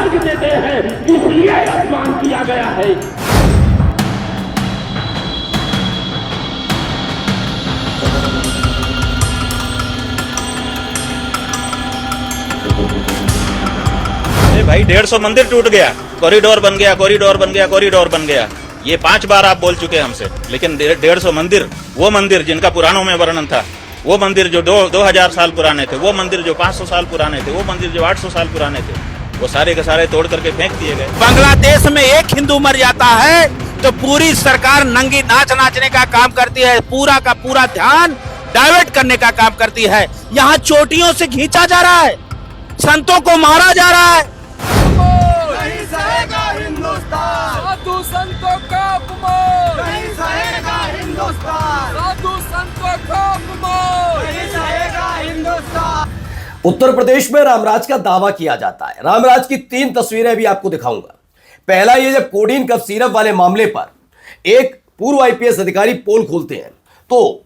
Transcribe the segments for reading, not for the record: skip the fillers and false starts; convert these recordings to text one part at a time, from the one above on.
अर्घ देते हैं, इसलिए अपमान किया गया है। भाई 150 मंदिर टूट गया, कॉरिडोर बन गया, कॉरिडोर बन गया, कॉरिडोर बन गया, ये 5 बार आप बोल चुके हमसे। लेकिन 150 मंदिर, वो मंदिर जिनका पुराणों में वर्णन था, वो मंदिर जो 2000 साल पुराने थे, वो मंदिर जो 500 साल पुराने थे, वो मंदिर जो 800 साल पुराने थे, वो सारे के सारे तोड़ करके फेंक दिए गए। बांग्लादेश में एक हिंदू मर जाता है तो पूरी सरकार नंगी नाचने का काम करती है, पूरा का पूरा ध्यान डाइवर्ट करने का काम करती है। यहाँ चोटियों से खींचा जा रहा है, संतों को मारा जा रहा है। नहीं सहेगा हिंदुस्तान, साधु संतों का अपमान, नहीं सहेगा हिंदुस्तान, साधु संतों का अपमान, नहीं सहेगा हिंदुस्तान। उत्तर प्रदेश में रामराज का दावा किया जाता है। रामराज की 3 तस्वीरें भी आपको दिखाऊंगा। पहला, ये जब कोडीन कफ सिरप वाले मामले पर एक पूर्व आईपीएस अधिकारी पोल खोलते हैं तो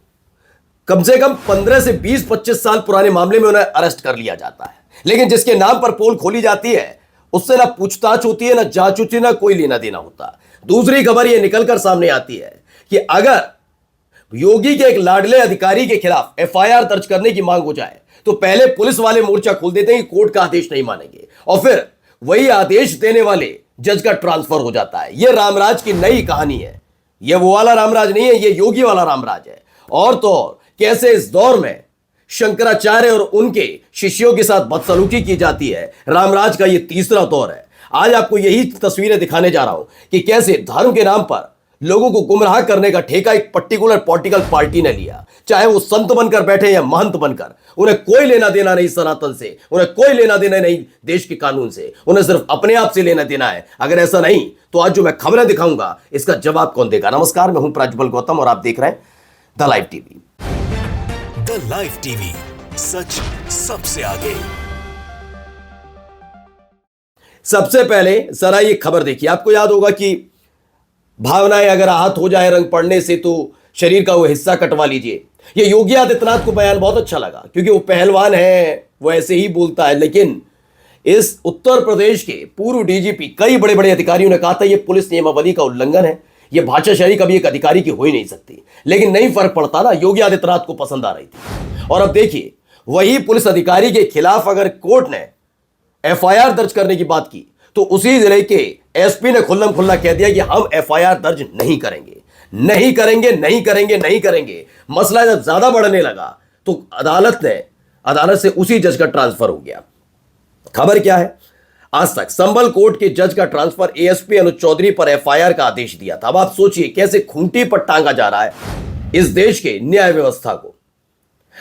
कम से कम 15 से 20-25 साल पुराने मामले में उन्हें अरेस्ट कर लिया जाता है। लेकिन जिसके नाम पर पोल खोली जाती है उससे ना पूछताछ होती है, ना जांच होती है, ना कोई लेना देना होता। दूसरी खबर यह निकलकर सामने आती है कि अगर योगी के एक लाडले अधिकारी के खिलाफ एफआईआर दर्ज करने की मांग हो जाए तो पहले पुलिस वाले मोर्चा खोल देते हैं कि कोर्ट का आदेश नहीं मानेंगे, और फिर वही आदेश देने वाले जज का ट्रांसफर हो जाता है। यह रामराज की नई कहानी है। यह वो वाला रामराज नहीं है, यह योगी वाला रामराज है। और तो और कैसे इस दौर में शंकराचार्य और उनके शिष्यों के साथ बदसलूकी की जाती है। रामराज का यह तीसरा दौर है। आज आपको यही तस्वीरें दिखाने जा रहा हूं कि कैसे धर्म के नाम पर लोगों को गुमराह करने का ठेका एक पर्टिकुलर पॉलिटिकल पार्टी ने लिया। चाहे वो संत बनकर बैठे या महंत बनकर, उन्हें कोई लेना देना नहीं सनातन से, उन्हें कोई लेना देना नहीं देश के कानून से, उन्हें सिर्फ अपने आप से लेना देना है। अगर ऐसा नहीं तो आज जो मैं खबरें दिखाऊंगा इसका जवाब कौन देगा। नमस्कार, मैं हूं प्रज्वल गौतम और आप देख रहे हैं the live TV. The live TV, सच सबसे आगे। सबसे पहले जरा ये खबर देखिए। आपको याद होगा कि भावनाएं अगर आहत हो जाए रंग पड़ने से तो शरीर का वो हिस्सा कटवा लीजिए। ये योगी आदित्यनाथ को बयान बहुत अच्छा लगा क्योंकि वो पहलवान है, वो ऐसे ही बोलता है। लेकिन इस उत्तर प्रदेश के पूर्व डीजीपी कई बड़े बड़े अधिकारियों ने कहा था ये पुलिस नियमावली का उल्लंघन है, ये भाषाशाही कभी एक अधिकारी की हो ही नहीं सकती। लेकिन नहीं फर्क पड़ता ना, योगी आदित्यनाथ को पसंद आ रही थी। और अब देखिए, वही पुलिस अधिकारी के खिलाफ अगर कोर्ट ने एफआईआर दर्ज करने की बात की तो उसी जिले के एसपी ने खुल्लम खुल्ला कह दिया कि हम एफआईआर दर्ज नहीं करेंगे, नहीं करेंगे, नहीं करेंगे, नहीं करेंगे। मसला जब ज्यादा बढ़ने लगा तो अदालत से उसी जज का ट्रांसफर हो गया। खबर क्या है? आज तक संभल कोर्ट के जज का ट्रांसफर एएसपी अनुज चौधरी पर एफआईआर का आदेश दिया था। अब आप सोचिए कैसे खूंटी पर टांगा जा रहा है इस देश के न्याय व्यवस्था को।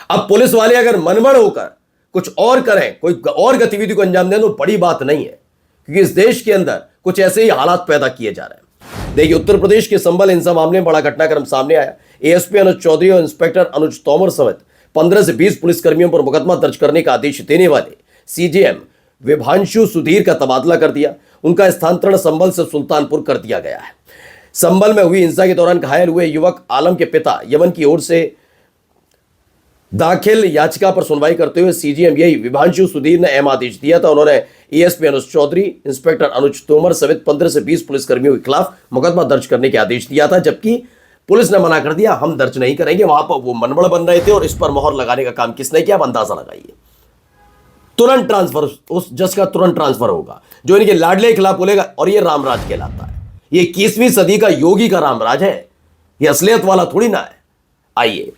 अब पुलिस वाले अगर मनमड़ होकर कुछ और करें, कोई और गतिविधि को अंजाम दें तो बड़ी बात नहीं है, क्योंकि इस देश के अंदर कुछ ऐसे ही हालात पैदा किए जा रहे हैं। देखिए, उत्तर प्रदेश के संभल हिंसा मामले में बड़ा घटनाक्रम सामने आया। एएसपी अनुज चौधरी और इंस्पेक्टर अनुज तोमर समेत 15 से 20 पुलिसकर्मियों पर मुकदमा दर्ज करने का आदेश देने वाले सीजेएम विभांशु सुधीर का तबादला कर दिया। उनका स्थानांतरण संभल से सुल्तानपुर कर दिया गया है। संभल में हुई हिंसा के दौरान घायल हुए युवक आलम के पिता यमन की ओर से दाखिल याचिका पर सुनवाई करते हुए सीजीएम यही विभांशु सुधीर ने अहम आदेश दिया था। उन्होंने एएसपी अनुज चौधरी, इंस्पेक्टर अनुज तोमर समेत 15 से 20 पुलिसकर्मियों के खिलाफ मुकदमा दर्ज करने के आदेश दिया था, जबकि पुलिस ने मना कर दिया, हम दर्ज नहीं करेंगे। वहां पर वो मनमड़ बन रहे थे और इस पर मोहर लगाने का काम किसने किया, अंदाजा लगाइए। तुरंत ट्रांसफर, उस जज का तुरंत ट्रांसफर होगा जो इनके लाडले के खिलाफ बोलेगा, और ये रामराज कहलाता है। ये 21वीं सदी का योगी का रामराज है, ये असलियत वाला थोड़ी ना है। आइए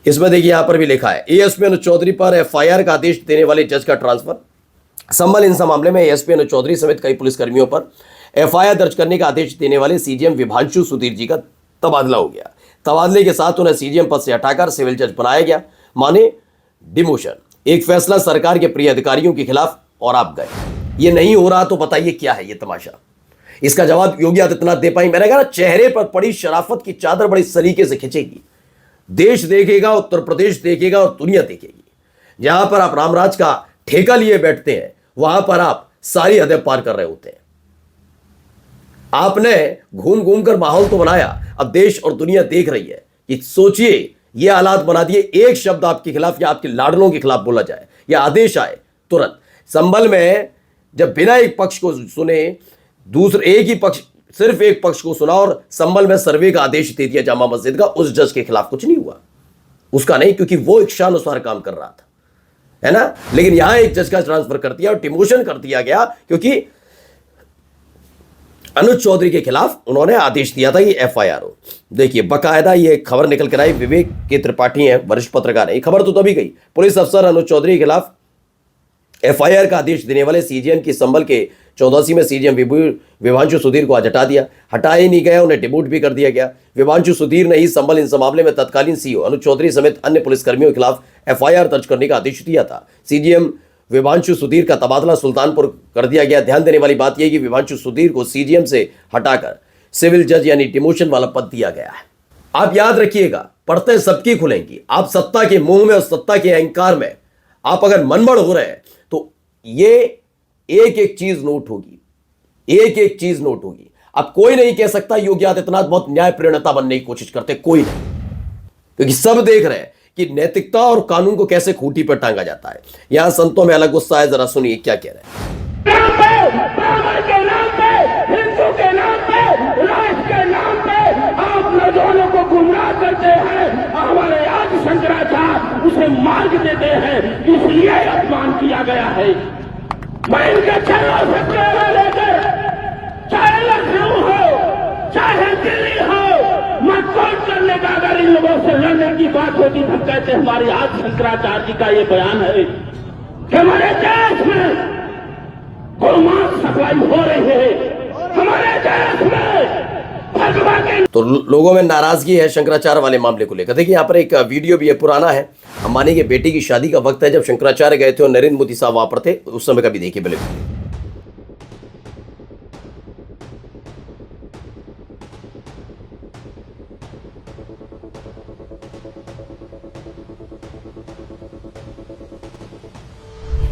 इसमें देखिए, यहां पर भी लिखा है एएसपी अनुज चौधरी पर एफआईआर का आदेश देने वाले जज का ट्रांसफर। संभल हिंसा मामले में एएसपी अनुज चौधरी समेत कई पुलिसकर्मियों पर एफआईआर दर्ज करने का आदेश देने वाले सीजीएम विभांशु सुधीर जी का तबादला हो गया। तबादले के साथ उन्हें सीजीएम पद से हटाकर सिविल जज बनाया गया, माने डिमोशन। एक फैसला सरकार के प्रिय अधिकारियों के खिलाफ और आप गए। ये नहीं हो रहा तो बताइए क्या है ये तमाशा। इसका जवाब योगी आदित्यनाथ दे पाएंगे? मैंने कहा ना, चेहरे पर पड़ी शराफत की चादर बड़ी सलीके से खिंचेगी। देश देखेगा, उत्तर प्रदेश देखेगा और दुनिया देखेगी। जहां पर आप रामराज का ठेका लिए बैठते हैं वहां पर आप सारी हदें पार कर रहे होते हैं। आपने घूम घूम कर माहौल तो बनाया, अब देश और दुनिया देख रही है कि सोचिए ये हालात बना दिए। एक शब्द आपके खिलाफ या आपके लाडलों के खिलाफ बोला जाए या आदेश आए तुरंत। संभल में जब बिना एक पक्ष को सुने दूसरे एक ही पक्ष सिर्फ एक पक्ष को सुना और संभल में सर्वे का आदेश दे दिया जामा मस्जिद का, उस जज के खिलाफ कुछ नहीं हुआ, उसका नहीं, क्योंकि वो इच्छानुसार काम कर रहा था, है ना। लेकिन यहां एक जज का ट्रांसफर कर दिया और डिमोशन कर दिया गया क्योंकि अनुज चौधरी के खिलाफ उन्होंने आदेश दिया था ये FIR हो। देखिए बकायदा ये खबर निकल कर आई, विवेक के त्रिपाठी हैं, वरिष्ठ पत्रकार है, ये खबर तो तभी गई। पुलिस अफसर अनुज चौधरी के खिलाफ FIR का आदेश देने वाले CGM की संभल के 84 में CGM विभांशु सुधीर को आज हटा दिया। हटाया ही नहीं गया, उन्हें डिमोट भी कर दिया गया। विभांशु सुधीर ने ही संभल इन मामले में तत्कालीन CEO अनुज चौधरी समेत अन्य पुलिसकर्मियों के खिलाफ FIR दर्ज करने का आदेश दिया था। CGM विभांशु सुधीर का तबादला सुल्तानपुर कर दिया गया। ध्यान देने वाली बात यह कि विभांशु सुधीर को CGM से हटाकर सिविल जज यानी डिमोशन वाला पद दिया गया है। आप याद रखिएगा, पढ़ते सबकी खुलेंगी। आप सत्ता के मुंह में और सत्ता के अहंकार में आप अगर मनमड़ हो रहे हैं तो ये एक एक चीज नोट होगी, एक एक चीज नोट होगी। अब कोई नहीं कह सकता योगी आदित्यनाथ बहुत न्याय प्रणेता बनने की कोशिश करते, कोई नहीं, क्योंकि सब देख रहे हैं कि नैतिकता और कानून को कैसे खूंटी पर टांगा जाता है। यहां संतों में अलग गुस्सा है, जरा सुनिए क्या कह रहे हैं। ब्राह्मण के नाम पे, हिंदू के नाम पे, राष्ट्र के नाम पे आप नौजवानों को गुमराह करते हैं। हमारे आज शंकराचार्य उसे मार्ग देते हैं, इसलिए अपमान किया गया है। मैं इनके चरणों से प्रेरणा लेकर, चाहे लखनऊ हो चाहे दिल्ली हो, मैं कोर्ट करने का अगर इन लोगों से लड़ने की बात होती तो कहते हमारे आज शंकराचार्य जी का ये बयान है कि हमारे देश में गोमांस सप्लाई हो रही है, हमारे देश में भगवान के। तो लोगों में नाराजगी है शंकराचार्य वाले मामले को लेकर। देखिए यहाँ पर एक वीडियो भी है, पुराना है, अंबानी के बेटी की शादी का वक्त है जब शंकराचार्य गए थे और नरेंद्र मोदी साहब वहां पर थे, उस समय का भी देखिए बिल्कुल।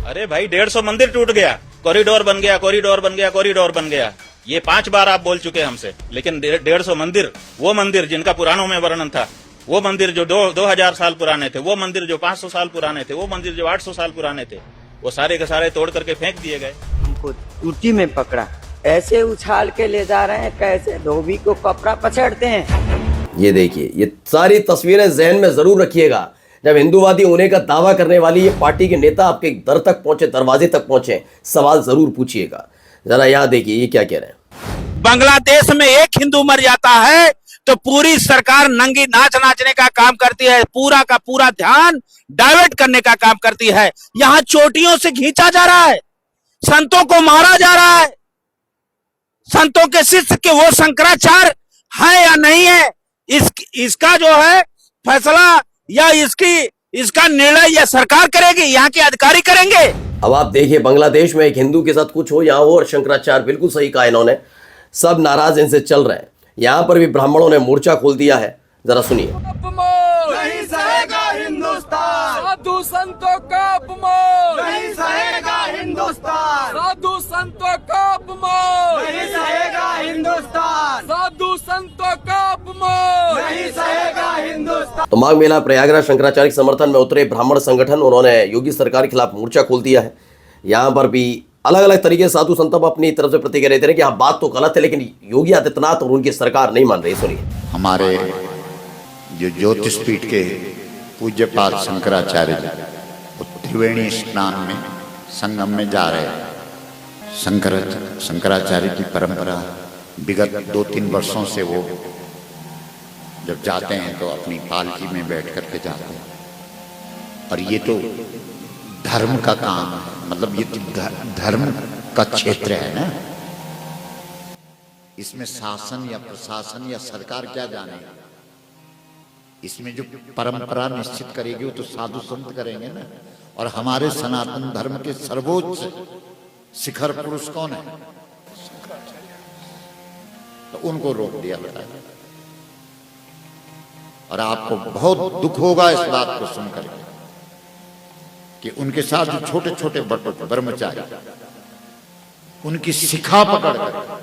अरे भाई 150 मंदिर टूट गया, कॉरिडोर बन गया, कॉरिडोर बन गया, कॉरिडोर बन गया। ये 5 बार आप बोल चुके हमसे, लेकिन 150 मंदिर, वो मंदिर जिनका पुराणों में वर्णन था, वो मंदिर जो 2000 साल पुराने थे, वो मंदिर जो 500 साल पुराने थे, वो मंदिर जो 800 साल पुराने थे, वो सारे के सारे तोड़ करके फेंक दिए गए। हमको टूटी में पकड़ा, ऐसे उछाल के ले जा रहे हैं, कैसे धोबी को कपड़ा पछाड़ते हैं। ये देखिए, ये सारी तस्वीरें जहन में जरूर रखिएगा। जब हिंदूवादी होने का दावा करने वाली ये पार्टी के नेता आपके दर तक पहुंचे, दरवाजे तक पहुंचे, सवाल जरूर पूछिएगा। जरा यहाँ देखिए ये क्या कह रहे हैं। बांग्लादेश में एक हिंदू मर जाता है तो पूरी सरकार नंगी नाच नाचने का काम करती है, पूरा का पूरा ध्यान डाइवर्ट करने का काम करती है। यहाँ चोटियों से खींचा जा रहा है, संतों को मारा जा रहा है। संतों के शिष्य के वो शंकराचार्य है या नहीं है, इसका जो है फैसला या इसका निर्णय या सरकार करेगी, यहाँ के अधिकारी करेंगे। अब आप देखिए, बांग्लादेश में एक हिंदू के साथ कुछ हो, यहाँ हो, और शंकराचार्य बिल्कुल सही कहा इन्होंने, सब नाराज इनसे चल रहे हैं। यहाँ पर भी ब्राह्मणों ने मोर्चा खोल दिया है, जरा सुनिए। अपमान नहीं सहेगा हिंदुस्तान, साधु संतों का अपमान, नहीं सहेगा हिंदुस्तान, साधु संतों का अपमान, नहीं सहेगा हिंदुस्तान, साधु संतों का अपमान, नहीं सहेगा हिंदुस्तान। तो माघ मेला प्रयागराज शंकराचार्य के समर्थन में उतरे ब्राह्मण संगठन, उन्होंने योगी सरकार के खिलाफ मोर्चा खोल दिया है। यहाँ पर भी अलग अलग तरीके से साधु संत अपनी तरफ से प्रतिक्रिया देते रहे कि हाँ बात तो गलत है, लेकिन योगी आदित्यनाथ और उनकी सरकार नहीं मान रही। सुनिए। हमारे जो ज्योतिष पीठ के पूज्यपाद शंकराचार्य जी त्रिवेणी स्नान में संगम में जा रहे हैं। शंकराचार्य की परंपरा विगत 2-3 वर्षों से वो जब जाते हैं तो अपनी पालकी में बैठ करके जाते हैं। और ये तो धर्म का काम है, मतलब ये धर्म का क्षेत्र है ना, इसमें शासन या प्रशासन या सरकार क्या जानेगा। इसमें जो परंपरा निश्चित करेगी वो तो साधु संत करेंगे ना। और हमारे सनातन धर्म के सर्वोच्च शिखर पुरुष कौन है? तो उनको रोक दिया बताया। और आपको बहुत दुख होगा इस बात को सुनकर कि उनके साथ जो छोटे छोटे ब्रह्मचारी उनकी शिखा पकड़कर।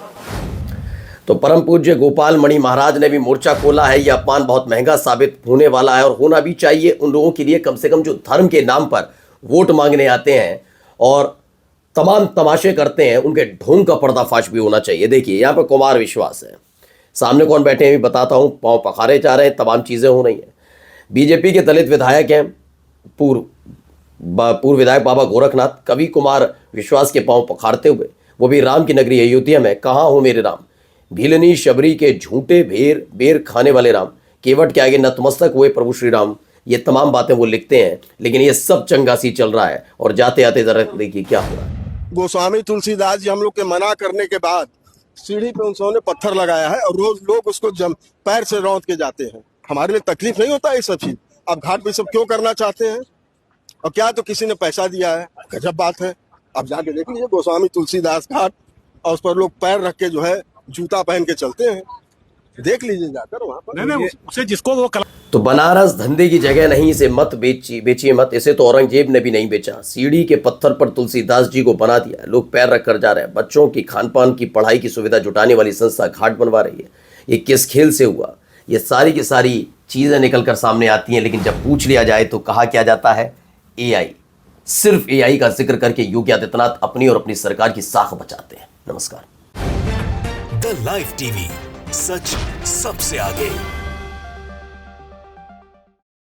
तो परम पूज्य गोपाल मणि महाराज ने भी मोर्चा खोला है। यह अपमान बहुत महंगा साबित होने वाला है और होना भी चाहिए उन लोगों के लिए, कम से कम जो धर्म के नाम पर वोट मांगने आते हैं और तमाम तमाशे करते हैं उनके ढोंग का पर्दाफाश भी होना चाहिए। देखिए यहाँ पे कुमार विश्वास है, सामने कौन बैठे हैं भी बताता हूँ, पांव पखारे जा रहे हैं, तमाम चीजें हो रही हैं। बीजेपी के दलित विधायक हैं, पूर्व विधायक बाबा गोरखनाथ कवि कुमार विश्वास के पांव पखारते हुए, वो भी राम की नगरी अयोध्या में, कहाँ हो मेरे राम, भीलनी शबरी के झूठे बेर खाने वाले राम, केवट के आगे नतमस्तक हुए प्रभु श्री राम। ये तमाम बातें वो लिखते हैं, लेकिन ये सब चंगासी चल रहा है। और जाते आते जरा देखिए क्या हो रहा है। गोस्वामी तुलसीदास जी हम लोग के मना करने के बाद सीढ़ी पे उन्होंने पत्थर लगाया है और रोज लोग उसको पैर से रौंद के जाते हैं। हमारे लिए तकलीफ नहीं होता ये सब चीज? अब घाट पे सब क्यों करना चाहते हैं? और क्या तो किसी ने पैसा दिया है? गजब बात है। अब जाके देख लीजिए गोस्वामी तुलसीदास घाट, और उस पर लोग पैर रख के जो है जूता पहन के चलते हैं, देख लीजिए जाकर वहां पर। नहीं, उसे जिसको वो तो बनारस धंधे की जगह नहीं, इसे मत बेचिए मत। इसे तो औरंगजेब ने भी नहीं बेचा। सीढ़ी के पत्थर पर तुलसीदास जी को बना दिया, लोग पैर रख कर जा रहे हैं। बच्चों की खानपान की पढ़ाई की सुविधा जुटाने वाली संस्था घाट बनवा रही है। ये किस खेल से हुआ? ये सारी की सारी चीजें निकल कर सामने आती हैं, लेकिन जब पूछ लिया जाए तो कहा क्या जाता है, एआई। सिर्फ एआई का जिक्र करके योगी आदित्यनाथ अपनी और अपनी सरकार की साख बचाते हैं। नमस्कार। द लाइव टीवी, सच सबसे आगे।